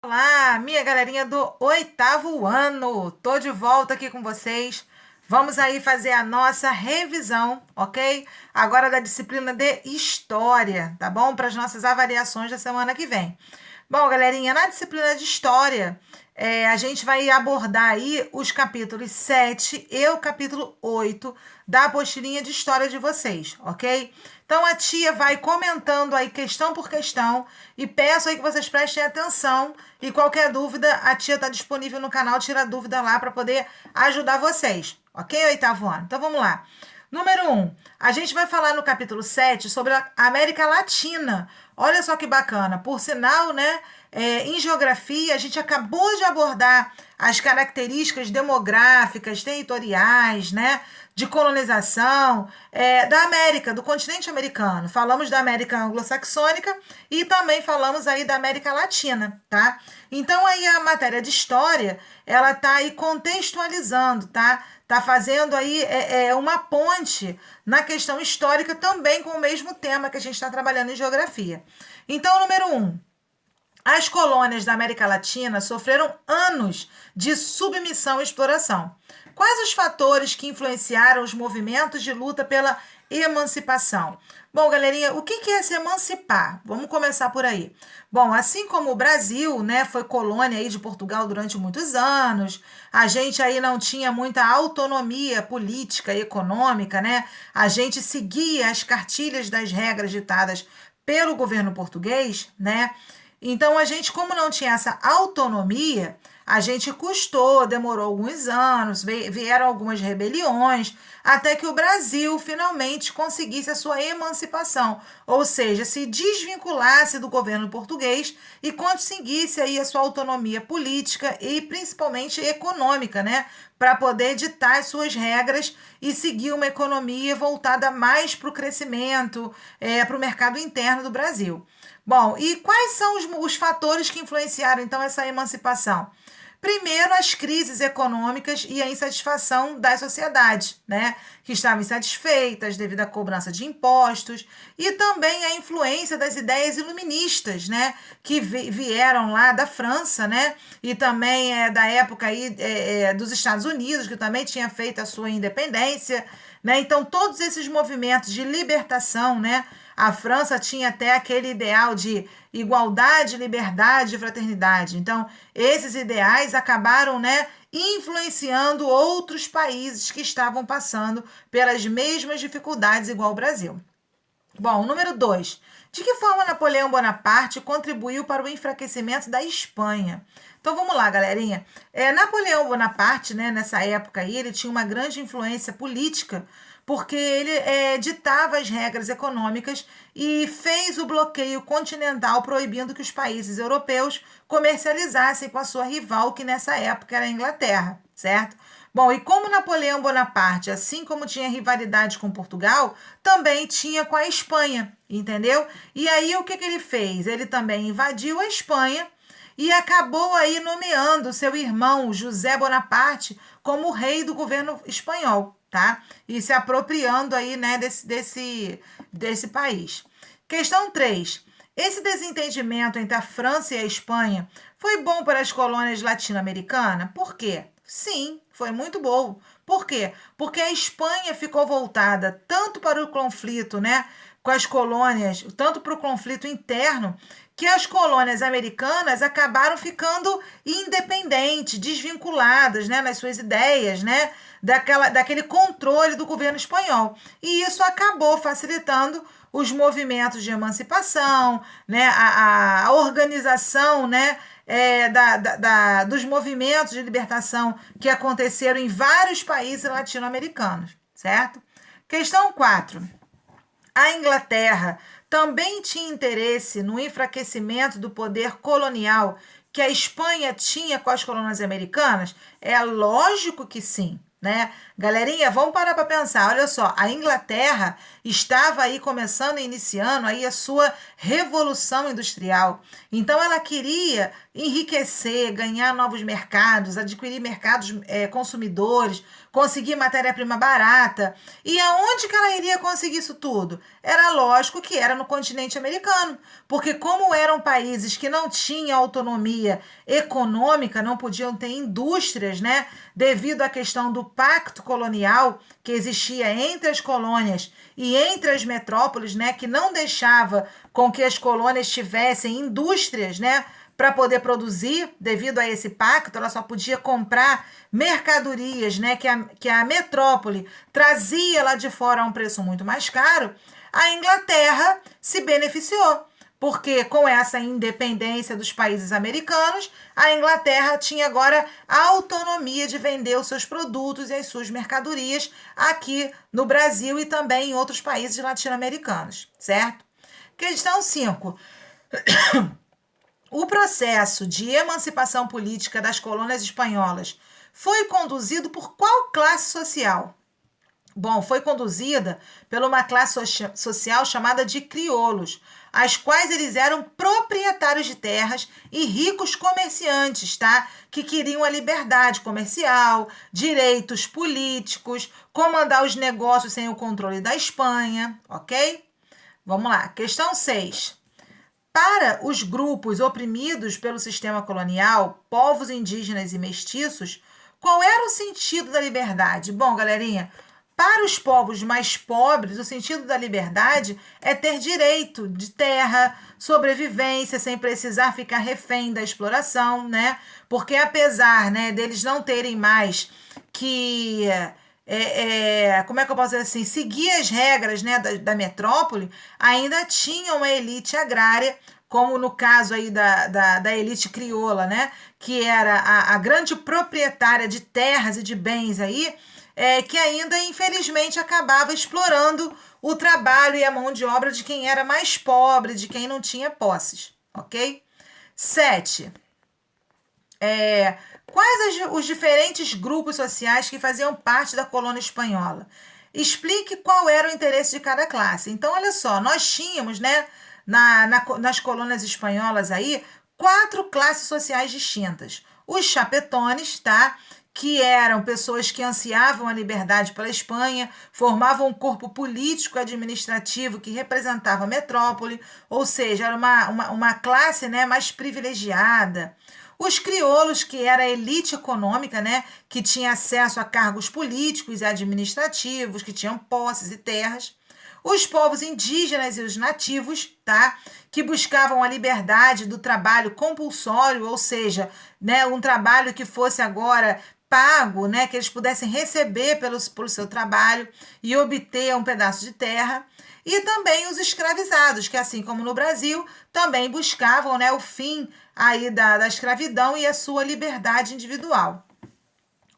Olá, minha galerinha do oitavo ano. Tô de volta aqui com vocês. Vamos aí fazer a nossa revisão, ok? Agora da disciplina de História, tá bom? Para as nossas avaliações da semana que vem. Bom, galerinha, na disciplina de História, a gente vai abordar aí os capítulos 7 e o capítulo 8 da apostilinha de História de vocês, ok? Então a tia vai comentando aí questão por questão e peço aí que vocês prestem atenção e qualquer dúvida, a tia está disponível no canal, tira a dúvida lá para poder ajudar vocês, ok, oitavo ano? Então vamos lá. Número 1, a gente vai falar no capítulo 7 sobre a América Latina. Olha só que bacana. Por sinal, né, em geografia, a gente acabou de abordar as características demográficas, territoriais, né, de colonização da América, do continente americano. Falamos da América anglo-saxônica e também falamos aí da América Latina, tá? Então aí a matéria de história, ela tá aí contextualizando, tá? Tá fazendo aí uma ponte na questão histórica também com o mesmo tema que a gente está trabalhando em geografia. Então, número 1, as colônias da América Latina sofreram anos de submissão e exploração. Quais os fatores que influenciaram os movimentos de luta pela emancipação? Bom, galerinha, o que é se emancipar? Vamos começar por aí. Bom, assim como o Brasil, né, foi colônia aí de Portugal durante muitos anos, a gente aí não tinha muita autonomia política e econômica, né? A gente seguia as cartilhas das regras ditadas pelo governo português, né? Então, a gente, como não tinha essa autonomia, a gente custou, demorou alguns anos, vieram algumas rebeliões, até que o Brasil finalmente conseguisse a sua emancipação, ou seja, se desvinculasse do governo português e conseguisse aí a sua autonomia política e principalmente econômica, né? Para poder ditar as suas regras e seguir uma economia voltada mais para o crescimento, para o mercado interno do Brasil. Bom, e quais são os fatores que influenciaram então essa emancipação? Primeiro, as crises econômicas e a insatisfação das sociedades, né, que estavam insatisfeitas devido à cobrança de impostos, e também a influência das ideias iluministas, né, que vieram lá da França, né, e também da época aí, dos Estados Unidos, que também tinha feito a sua independência, né, então todos esses movimentos de libertação, né, a França tinha até aquele ideal de igualdade, liberdade e fraternidade. Então, esses ideais acabaram, né, influenciando outros países que estavam passando pelas mesmas dificuldades igual o Brasil. Bom, número 2. De que forma Napoleão Bonaparte contribuiu para o enfraquecimento da Espanha? Então vamos lá, galerinha. Napoleão Bonaparte, né, nessa época aí, ele tinha uma grande influência política, porque ele ditava as regras econômicas e fez o bloqueio continental, proibindo que os países europeus comercializassem com a sua rival, que nessa época era a Inglaterra, certo? Bom, e como Napoleão Bonaparte, assim como tinha rivalidade com Portugal, também tinha com a Espanha, entendeu? E aí o que ele fez? Ele também invadiu a Espanha e acabou aí nomeando seu irmão José Bonaparte como rei do governo espanhol, tá? E se apropriando aí, né, desse país. Questão 3. Esse desentendimento entre a França e a Espanha foi bom para as colônias latino-americanas? Por quê? Sim, foi muito bom. Por quê? Porque a Espanha ficou voltada tanto para o conflito, né, com as colônias, tanto para o conflito interno, que as colônias americanas acabaram ficando independentes, desvinculadas, né, nas suas ideias, né, daquele controle do governo espanhol. E isso acabou facilitando os movimentos de emancipação, né, a organização, né, dos movimentos de libertação que aconteceram em vários países latino-americanos, certo? Questão 4. A Inglaterra também tinha interesse no enfraquecimento do poder colonial que a Espanha tinha com as colônias americanas? É lógico que sim, né? Galerinha, vamos parar para pensar. Olha só, a Inglaterra estava aí começando e iniciando aí a sua revolução industrial. Então ela queria enriquecer, ganhar novos mercados, adquirir mercados consumidores, conseguir matéria-prima barata. E aonde que ela iria conseguir isso tudo? Era lógico que era no continente americano, porque como eram países que não tinham autonomia econômica, não podiam ter indústrias, né? Devido à questão do pacto colonial que existia entre as colônias e entre as metrópoles, né, que não deixava com que as colônias tivessem indústrias, né, para poder produzir, devido a esse pacto, ela só podia comprar mercadorias, né, que a metrópole trazia lá de fora a um preço muito mais caro. A Inglaterra se beneficiou, porque com essa independência dos países americanos, a Inglaterra tinha agora a autonomia de vender os seus produtos e as suas mercadorias aqui no Brasil e também em outros países latino-americanos, certo? Questão 5. O processo de emancipação política das colônias espanholas foi conduzido por qual classe social? Bom, foi conduzida por uma classe social chamada de crioulos, as quais eles eram proprietários de terras e ricos comerciantes, tá? Que queriam a liberdade comercial, direitos políticos, comandar os negócios sem o controle da Espanha, ok? Vamos lá, questão 6. Para os grupos oprimidos pelo sistema colonial, povos indígenas e mestiços, qual era o sentido da liberdade? Bom, galerinha, para os povos mais pobres, o sentido da liberdade é ter direito de terra, sobrevivência, sem precisar ficar refém da exploração, né? Porque apesar, né, deles não terem mais que como é que eu posso dizer assim, seguir as regras, né, da metrópole, ainda tinha uma elite agrária, como no caso aí da elite crioula, né, que era a grande proprietária de terras e de bens aí, que ainda, infelizmente, acabava explorando o trabalho e a mão de obra de quem era mais pobre, de quem não tinha posses, ok? 7. Quais os diferentes grupos sociais que faziam parte da colônia espanhola? Explique qual era o interesse de cada classe. Então, olha só, nós tínhamos, né, nas colônias espanholas aí, 4 classes sociais distintas. Os chapetones, tá? Que eram pessoas que ansiavam a liberdade pela Espanha, formavam um corpo político e administrativo que representava a metrópole, ou seja, era uma classe, né, mais privilegiada. Os crioulos, que era a elite econômica, né, que tinha acesso a cargos políticos e administrativos, que tinham posses e terras. Os povos indígenas e os nativos, tá, que buscavam a liberdade do trabalho compulsório, ou seja, né, um trabalho que fosse agora pago, né, que eles pudessem receber pelo seu trabalho e obter um pedaço de terra. E também os escravizados, que assim como no Brasil, também buscavam, né, o fim aí da escravidão e a sua liberdade individual.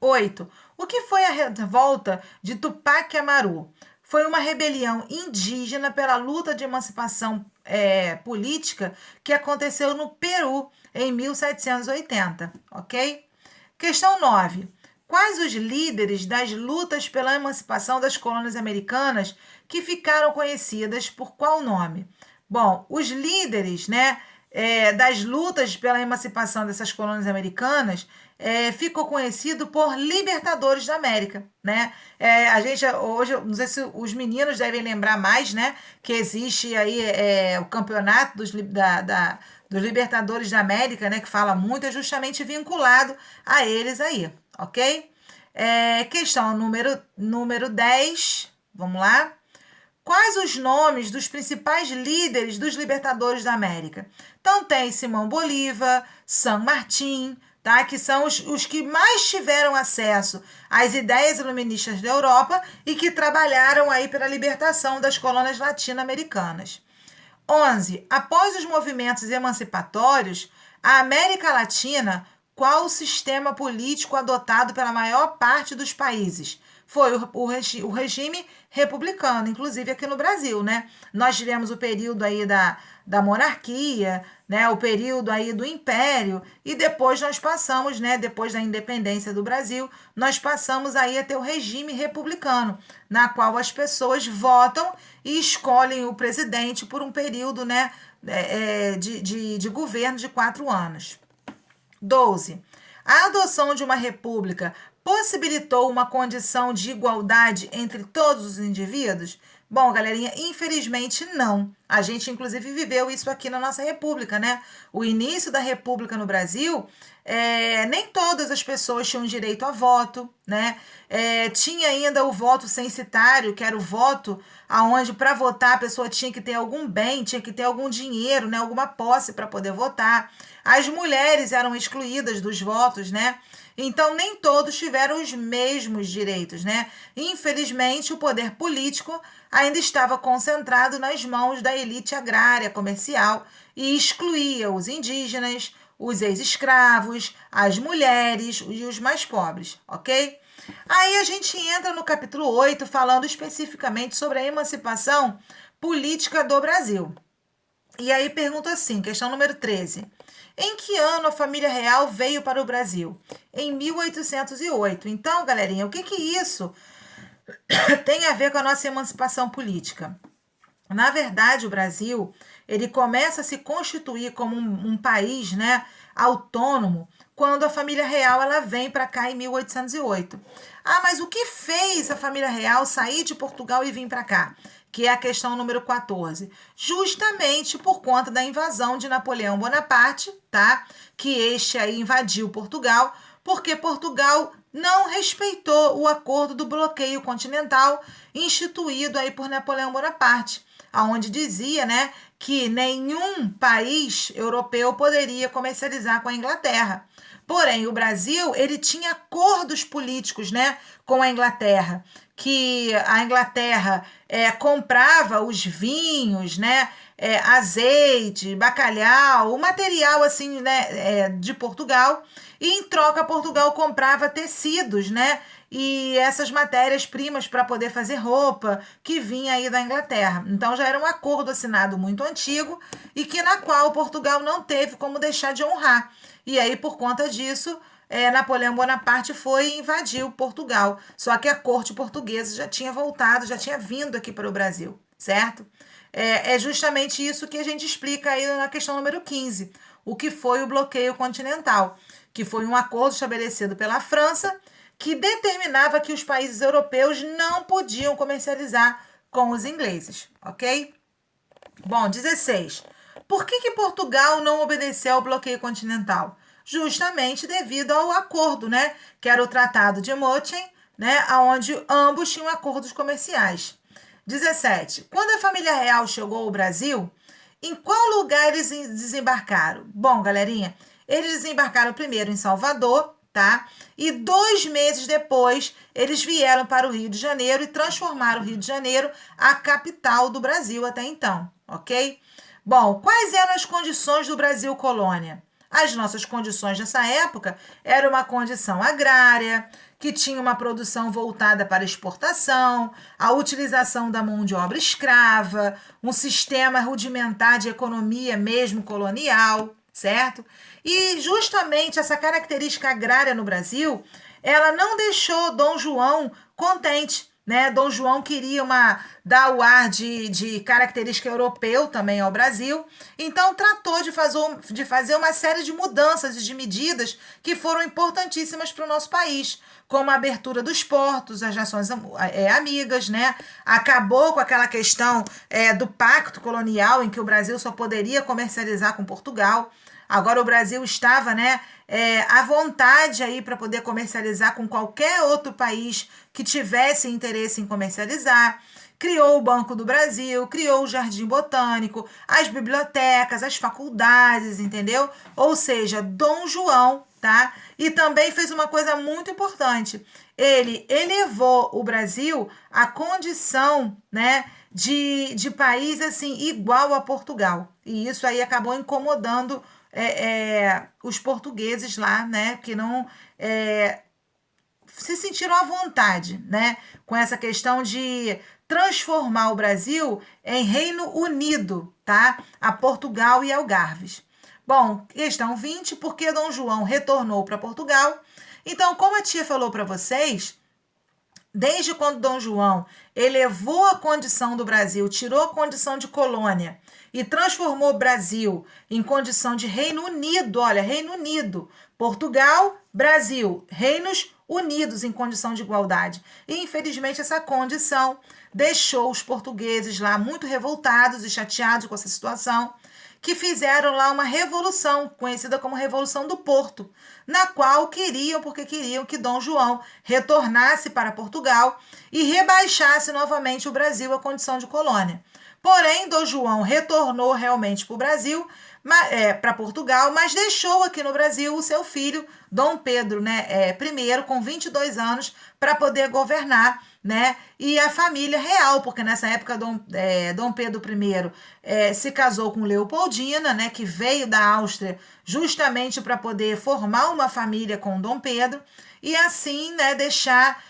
8. O que foi a revolta de Tupac Amaru? Foi uma rebelião indígena pela luta de emancipação política que aconteceu no Peru em 1780, ok? Questão 9. Quais os líderes das lutas pela emancipação das colônias americanas que ficaram conhecidas por qual nome? Bom, os líderes, né, das lutas pela emancipação dessas colônias americanas ficou conhecido por Libertadores da América, né? A gente hoje, não sei se os meninos devem lembrar mais, né, que existe aí o campeonato dos Libertadores da América, né, que fala muito, é justamente vinculado a eles aí, ok? Questão número 10, vamos lá. Quais os nomes dos principais líderes dos Libertadores da América? Então tem Simão Bolívar, San Martín, tá? Que são os que mais tiveram acesso às ideias iluministas da Europa e que trabalharam aí pela libertação das colônias latino-americanas. 11. Após os movimentos emancipatórios, a América Latina, qual o sistema político adotado pela maior parte dos países? foi o regime republicano, inclusive aqui no Brasil, né? Nós tivemos o período aí da monarquia, né? O período aí do império, e depois nós passamos, né? Depois da independência do Brasil, nós passamos aí a ter o regime republicano, na qual as pessoas votam e escolhem o presidente por um período, né? De governo de 4 anos. 12. A adoção de uma república possibilitou uma condição de igualdade entre todos os indivíduos? Bom, galerinha, infelizmente não. A gente, inclusive, viveu isso aqui na nossa república, né? O início da república no Brasil, nem todas as pessoas tinham direito a voto, né? Tinha ainda o voto censitário, que era o voto aonde para votar a pessoa tinha que ter algum bem, tinha que ter algum dinheiro, né? Alguma posse para poder votar. As mulheres eram excluídas dos votos, né? Então, nem todos tiveram os mesmos direitos, né? Infelizmente, o poder político ainda estava concentrado nas mãos da elite agrária comercial e excluía os indígenas, os ex-escravos, as mulheres e os mais pobres, ok? Aí a gente entra no capítulo 8 falando especificamente sobre a emancipação política do Brasil. E aí pergunta assim, questão número 13. Em que ano a família real veio para o Brasil? Em 1808. Então, galerinha, o que isso tem a ver com a nossa emancipação política? Na verdade, o Brasil, ele começa a se constituir como um país, né, autônomo, quando a família real ela vem para cá em 1808. Ah, mas o que fez a família real sair de Portugal e vir para cá? Que é a questão número 14. Justamente por conta da invasão de Napoleão Bonaparte, tá? Que este aí invadiu Portugal, porque Portugal não respeitou o acordo do bloqueio continental instituído aí por Napoleão Bonaparte, aonde dizia, né, que nenhum país europeu poderia comercializar com a Inglaterra. Porém, o Brasil, ele tinha acordos políticos, né, com a Inglaterra, que a Inglaterra comprava os vinhos, né, azeite, bacalhau, o material assim, né, de Portugal, e em troca Portugal comprava tecidos, né, e essas matérias-primas para poder fazer roupa que vinha aí da Inglaterra. Então já era um acordo assinado muito antigo e que na qual Portugal não teve como deixar de honrar. E aí, por conta disso, Napoleão Bonaparte foi e invadiu Portugal. Só que a corte portuguesa já tinha voltado, já tinha vindo aqui para o Brasil, certo? É justamente isso que a gente explica aí na questão número 15, o que foi o bloqueio continental, que foi um acordo estabelecido pela França que determinava que os países europeus não podiam comercializar com os ingleses, ok? Bom, 16. Por que Portugal não obedeceu ao bloqueio continental? Justamente devido ao acordo, né? Que era o Tratado de München, né? Onde ambos tinham acordos comerciais. 17. Quando a família real chegou ao Brasil, em qual lugar eles desembarcaram? Bom, galerinha, eles desembarcaram primeiro em Salvador, tá? E 2 meses depois, eles vieram para o Rio de Janeiro e transformaram o Rio de Janeiro a capital do Brasil até então, ok? Bom, quais eram as condições do Brasil colônia? As nossas condições nessa época era uma condição agrária, que tinha uma produção voltada para exportação, a utilização da mão de obra escrava, um sistema rudimentar de economia mesmo colonial, certo? E justamente essa característica agrária no Brasil, ela não deixou Dom João contente, né? Dom João queria dar o ar de característica europeu também ao Brasil, então tratou de fazer uma série de mudanças e de medidas que foram importantíssimas para o nosso país, como a abertura dos portos, as nações amigas, né? Acabou com aquela questão do pacto colonial, em que o Brasil só poderia comercializar com Portugal. Agora o Brasil estava, né, à vontade aí para poder comercializar com qualquer outro país que tivesse interesse em comercializar. Criou o Banco do Brasil, criou o Jardim Botânico, as bibliotecas, as faculdades, entendeu? Ou seja, Dom João, tá? E também fez uma coisa muito importante. Ele elevou o Brasil à condição, né, de país assim igual a Portugal. E isso aí acabou incomodando os portugueses lá, né, que não se sentiram à vontade, né, com essa questão de transformar o Brasil em Reino Unido, tá? A Portugal e Algarves. Bom, questão 20, por que Dom João retornou para Portugal? Então, como a tia falou para vocês, desde quando Dom João elevou a condição do Brasil, tirou a condição de colônia e transformou o Brasil em condição de Reino Unido, olha, Reino Unido, Portugal, Brasil, Reinos Unidos em condição de igualdade. E infelizmente essa condição deixou os portugueses lá muito revoltados e chateados com essa situação, que fizeram lá uma revolução, conhecida como Revolução do Porto, na qual porque queriam que Dom João retornasse para Portugal e rebaixasse novamente o Brasil à condição de colônia. Porém, Dom João retornou realmente para o Brasil, para Portugal, mas deixou aqui no Brasil o seu filho, Dom Pedro, né, I, com 22 anos, para poder governar, né, e a família real, porque nessa época Dom Pedro I se casou com Leopoldina, né, que veio da Áustria justamente para poder formar uma família com Dom Pedro, e assim, né, deixar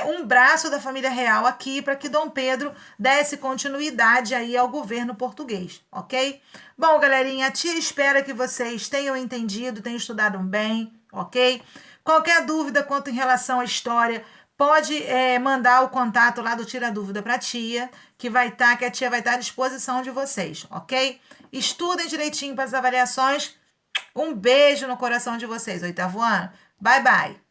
um braço da família real aqui para que Dom Pedro desse continuidade aí ao governo português, ok? Bom, galerinha, a tia espera que vocês tenham entendido, tenham estudado bem, ok? Qualquer dúvida quanto em relação à história, pode mandar o contato lá do Tira Dúvida para a tia, que a tia vai estar à disposição de vocês, ok? Estudem direitinho para as avaliações. Um beijo no coração de vocês, oitavo ano. Bye, bye.